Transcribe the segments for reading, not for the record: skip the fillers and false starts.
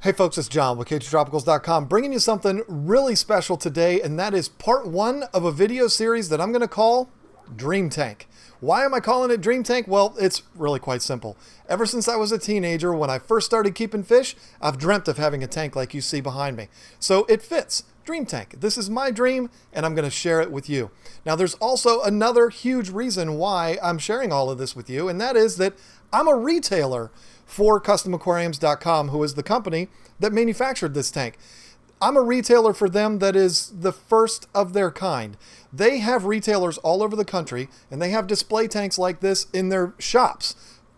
Hey folks, it's John with KGTropicals.com bringing you something really special today, and that is part one of a video series that I'm going to call Dream Tank. Why am I calling it Dream Tank? Well, it's really quite simple. Ever since I was a teenager, when I first started keeping fish, I've dreamt of having a tank like you see behind me. So it fits. Dream Tank. This is my dream, and I'm going to share it with you. Now, there's also another huge reason why I'm sharing all of this with you, and that is that I'm a retailer for CustomAquariums.com, who is the company that manufactured this tank. I'm a retailer for them that is the first of their kind. They have retailers all over the country, and they have display tanks like this in their shops.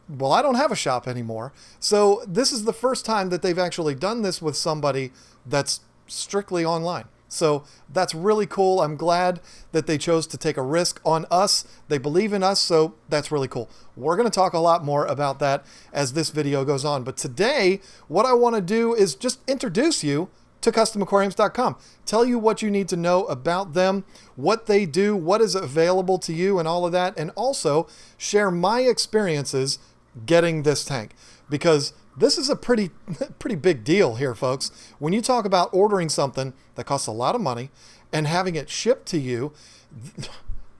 Well, I don't have a shop anymore, so this is the first time that they've actually done this with somebody that's strictly online. So that's really cool. I'm glad that they chose to take a risk on us. They believe in us, so that's really cool. We're going to talk a lot more about that as this video goes on. But today, what I want to do is just introduce you to CustomAquariums.com. Tell you what you need to know about them, what they do, what is available to you, and all of that. And also share my experiences getting this tank. Because this is a pretty big deal here, folks. When you talk about ordering something that costs a lot of money and having it shipped to you,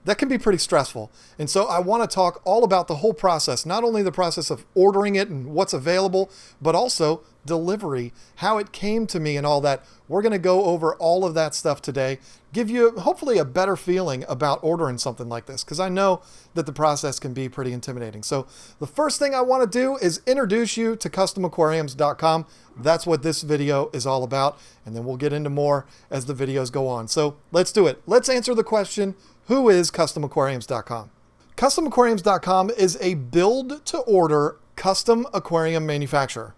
that can be pretty stressful. And so I want to talk all about the whole process, not only the process of ordering it and what's available, but also delivery, how it came to me and all that. We're going to go over all of that stuff today, give you hopefully a better feeling about ordering something like this, because I know that the process can be pretty intimidating. So the first thing I want to do is introduce you to CustomAquariums.com. That's what this video is all about, and then we'll get into more as the videos go on. So let's do it. Let's answer the question, who is CustomAquariums.com? CustomAquariums.com is a build-to-order custom aquarium manufacturer.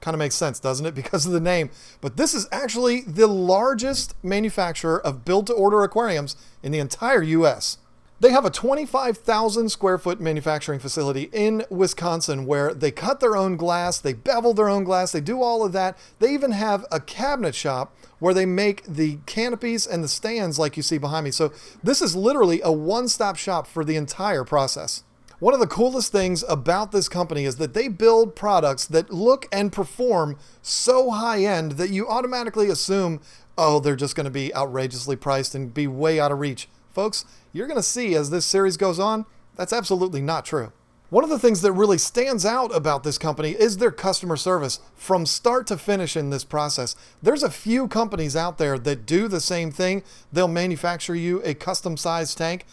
Kind of makes sense, doesn't it? Because of the name. But this is actually the largest manufacturer of build-to-order aquariums in the entire U.S. They have a 25,000 square foot manufacturing facility in Wisconsin where they cut their own glass, they bevel their own glass, they do all of that. They even have a cabinet shop where they make the canopies and the stands like you see behind me. So this is literally a one-stop shop for the entire process. One of the coolest things about this company is that they build products that look and perform so high-end that you automatically assume, oh, they're just going to be outrageously priced and be way out of reach. Folks, you're going to see as this series goes on, that's absolutely not true. One of the things that really stands out about this company is their customer service from start to finish in this process. There's a few companies out there that do the same thing. They'll manufacture you a custom-sized tank.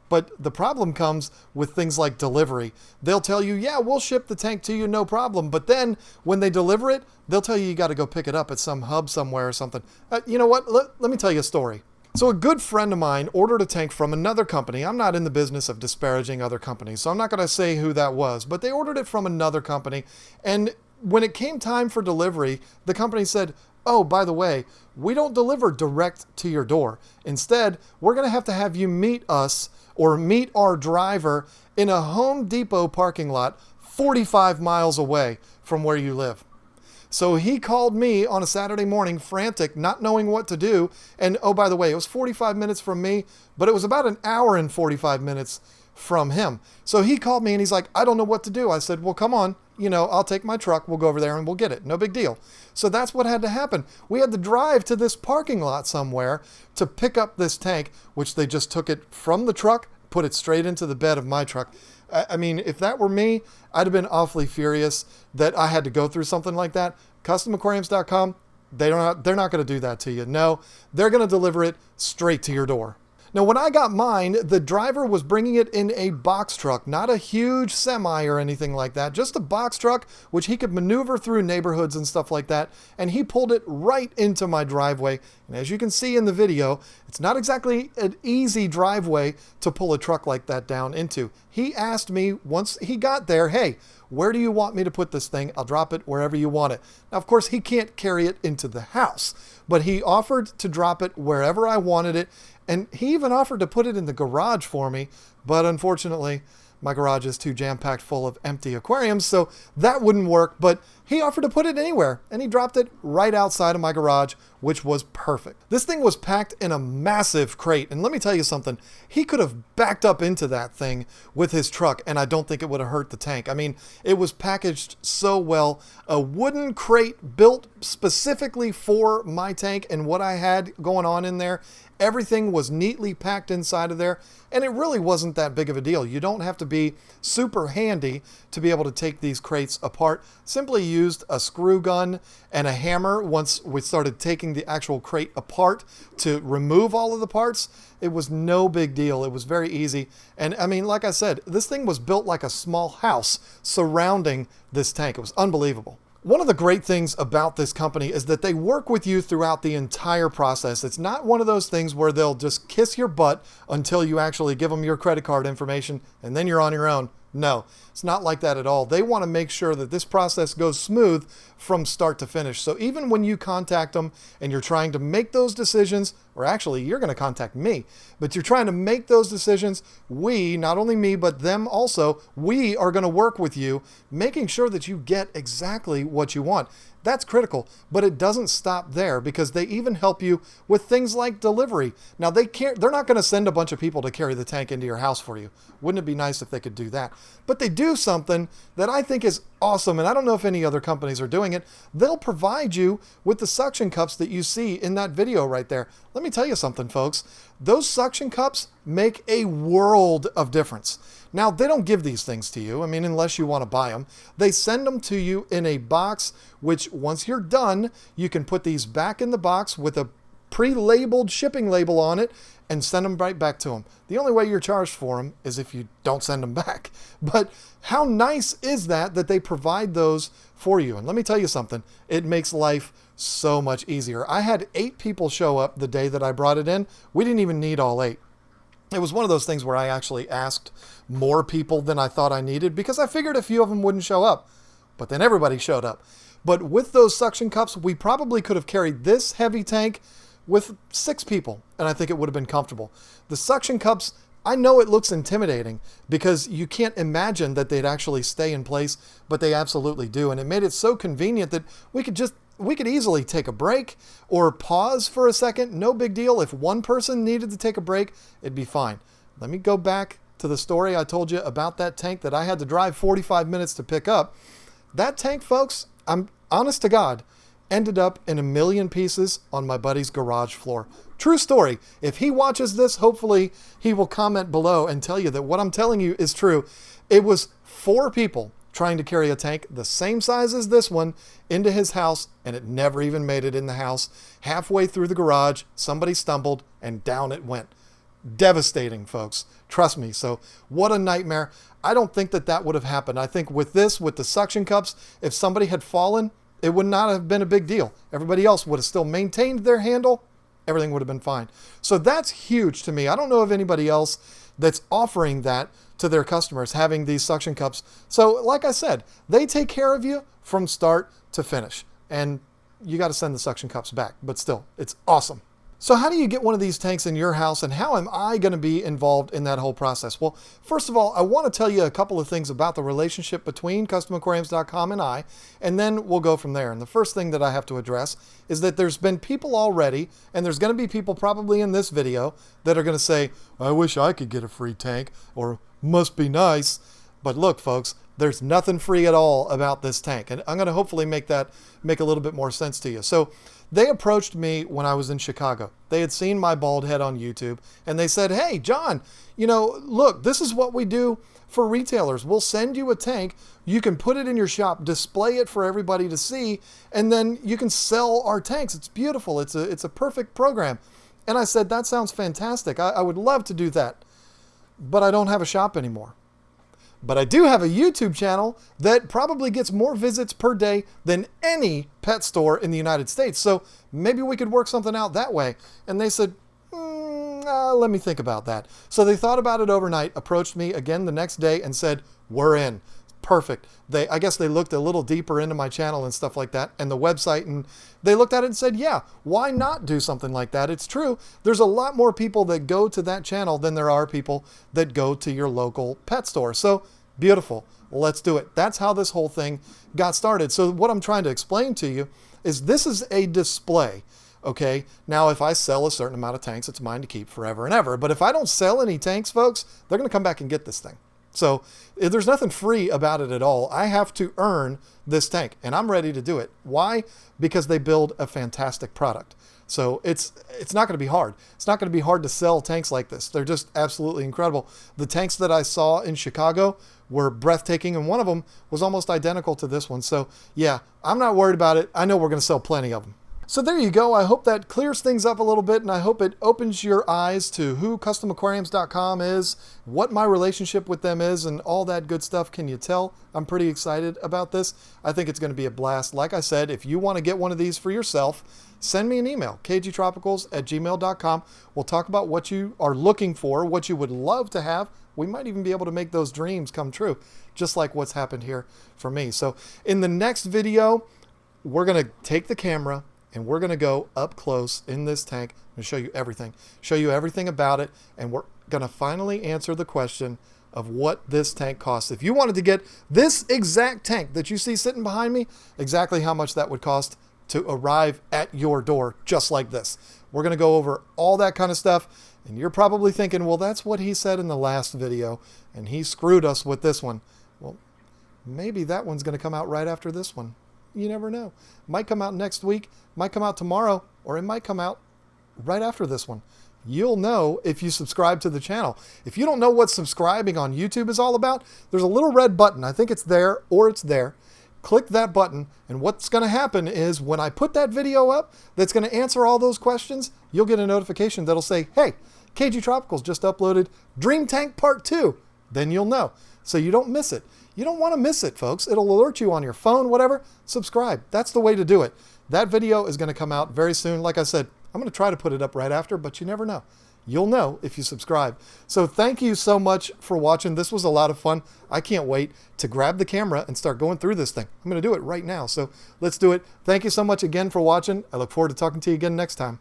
But the problem comes with things like delivery. They'll tell you, yeah, we'll ship the tank to you, no problem. But then when they deliver it, they'll tell you got to go pick it up at some hub somewhere or something. You know what? Let me tell you a story. So a good friend of mine ordered a tank from another company. I'm not in the business of disparaging other companies, so I'm not going to say who that was. But they ordered it from another company. And when it came time for delivery, the company said, oh, by the way, we don't deliver direct to your door. Instead, we're going to have you meet us or meet our driver in a Home Depot parking lot 45 miles away from where you live. So he called me on a Saturday morning, frantic, not knowing what to do. And oh, by the way, it was 45 minutes from me, but it was about an hour and 45 minutes from him. So he called me and he's like, I don't know what to do. I said, well, come on, I'll take my truck. We'll go over there and we'll get it. No big deal. So that's what had to happen. We had to drive to this parking lot somewhere to pick up this tank, which they just took it from the truck, put it straight into the bed of my truck. I mean, if that were me, I'd have been awfully furious that I had to go through something like that. CustomAquariums.com, they're not going to do that to you. No, they're going to deliver it straight to your door. Now, when I got mine, the driver was bringing it in a box truck, not a huge semi or anything like that, just a box truck, which he could maneuver through neighborhoods and stuff like that. And he pulled it right into my driveway. And as you can see in the video, it's not exactly an easy driveway to pull a truck like that down into. He asked me once he got there, hey, where do you want me to put this thing? I'll drop it wherever you want it. Now, of course, he can't carry it into the house, but he offered to drop it wherever I wanted it. And he even offered to put it in the garage for me, but unfortunately, My garage is too jam-packed full of empty aquariums, so that wouldn't work, but he offered to put it anywhere, and he dropped it right outside of my garage, which was perfect. This thing was packed in a massive crate, and let me tell you something, he could have backed up into that thing with his truck, and I don't think it would have hurt the tank. I mean, it was packaged so well. A wooden crate built specifically for my tank and what I had going on in there. Everything was neatly packed inside of there, and it really wasn't that big of a deal. You don't have to be super handy to be able to take these crates apart. Simply used a screw gun and a hammer once we started taking the actual crate apart to remove all of the parts. It was no big deal. It was very easy. And I mean, like I said, this thing was built like a small house surrounding this tank. It was unbelievable. One of the great things about this company is that they work with you throughout the entire process. It's not one of those things where they'll just kiss your butt until you actually give them your credit card information and then you're on your own. No, it's not like that at all. They want to make sure that this process goes smooth from start to finish. So even when you contact them and you're trying to make those decisions, or actually you're going to contact me, but you're trying to make those decisions, we, not only me, but them also, we are going to work with you, making sure that you get exactly what you want. That's critical, but it doesn't stop there because they even help you with things like delivery. Now, they're not going to send a bunch of people to carry the tank into your house for you. Wouldn't it be nice if they could do that? But they do something that I think is awesome, and I don't know if any other companies are doing it. They'll provide you with the suction cups that you see in that video right there. Let me tell you something, folks. Those suction cups make a world of difference. Now, they don't give these things to you, I mean, unless you want to buy them. They send them to you in a box, which once you're done, you can put these back in the box with a pre-labeled shipping label on it and send them right back to them. The only way you're charged for them is if you don't send them back. But how nice is that they provide those for you? And let me tell you something, it makes life so much easier. I had 8 people show up the day that I brought it in. We didn't even need all 8. It was one of those things where I actually asked more people than I thought I needed because I figured a few of them wouldn't show up. But then everybody showed up. But with those suction cups, we probably could have carried this heavy tank with 6 people, and I think it would have been comfortable. The suction cups, I know it looks intimidating because you can't imagine that they'd actually stay in place, but they absolutely do. And it made it so convenient that we could easily take a break or pause for a second. No big deal. If one person needed to take a break, it'd be fine. Let me go back to the story I told you about that tank that I had to drive 45 minutes to pick up. That tank, folks, I'm honest to God, ended up in a million pieces on my buddy's garage floor. True story. If he watches this, hopefully he will comment below and tell you that what I'm telling you is true. It was 4 people trying to carry a tank the same size as this one into his house, and it never even made it in the house. Halfway through the garage, somebody stumbled and down it went. Devastating, folks. Trust me. So what a nightmare. I don't think that would have happened. I think with this, with the suction cups, if somebody had fallen, it would not have been a big deal. Everybody else would have still maintained their handle. Everything would have been fine. So that's huge to me. I don't know of anybody else that's offering that to their customers, having these suction cups. So like I said, they take care of you from start to finish. And you got to send the suction cups back. But still, it's awesome. So how do you get one of these tanks in your house, and how am I going to be involved in that whole process? Well, first of all, I want to tell you a couple of things about the relationship between CustomAquariums.com and I, and then we'll go from there. And the first thing that I have to address is that there's been people already, and there's going to be people probably in this video that are going to say, I wish I could get a free tank, or must be nice. But look, folks, there's nothing free at all about this tank. And I'm going to hopefully make a little bit more sense to you. So they approached me when I was in Chicago. They had seen my bald head on YouTube, and they said, hey, John, look, this is what we do for retailers. We'll send you a tank. You can put it in your shop, display it for everybody to see, and then you can sell our tanks. It's beautiful. It's a perfect program. And I said, that sounds fantastic. I would love to do that, but I don't have a shop anymore. But I do have a YouTube channel that probably gets more visits per day than any pet store in the United States. So maybe we could work something out that way. And they said, let me think about that. So they thought about it overnight, approached me again the next day and said, we're in. perfect. I guess they looked a little deeper into my channel and stuff like that, and the website, and they looked at it and said, yeah, why not do something like that? It's true. There's a lot more people that go to that channel than there are people that go to your local pet store. So beautiful. Let's do it. That's how this whole thing got started. So what I'm trying to explain to you is this is a display. Okay, now if I sell a certain amount of tanks, it's mine to keep forever and ever. But if I don't sell any tanks, folks, they're going to come back and get this thing. So there's nothing free about it at all. I have to earn this tank, and I'm ready to do it. Why? Because they build a fantastic product. So it's not going to be hard. It's not going to be hard to sell tanks like this. They're just absolutely incredible. The tanks that I saw in Chicago were breathtaking, and one of them was almost identical to this one. So yeah, I'm not worried about it. I know we're going to sell plenty of them. So there you go. I hope that clears things up a little bit, and I hope it opens your eyes to who CustomAquariums.com is, what my relationship with them is, and all that good stuff. Can you tell? I'm pretty excited about this. I think it's going to be a blast. Like I said, if you want to get one of these for yourself, send me an email, KGTropicals@gmail.com. We'll talk about what you are looking for, what you would love to have. We might even be able to make those dreams come true, just like what's happened here for me. So in the next video, we're going to take the camera, and we're going to go up close in this tank and show you everything about it. And we're going to finally answer the question of what this tank costs. If you wanted to get this exact tank that you see sitting behind me, exactly how much that would cost to arrive at your door, just like this. We're going to go over all that kind of stuff. And you're probably thinking, well, that's what he said in the last video, and he screwed us with this one. Well, maybe that one's going to come out right after this one. You never know. Might come out next week, might come out tomorrow, or it might come out right after this one. You'll know if you subscribe to the channel. If you don't know what subscribing on YouTube is all about, there's a little red button. I think it's there or it's there. Click that button, and what's going to happen is when I put that video up that's going to answer all those questions, you'll get a notification that'll say, hey, KG Tropicals just uploaded Dream Tank Part 2. Then you'll know. So you don't miss it. You don't want to miss it, folks. It'll alert you on your phone, whatever. Subscribe. That's the way to do it. That video is going to come out very soon. Like I said, I'm going to try to put it up right after, but you never know. You'll know if you subscribe. So thank you so much for watching. This was a lot of fun. I can't wait to grab the camera and start going through this thing. I'm going to do it right now. So let's do it. Thank you so much again for watching. I look forward to talking to you again next time.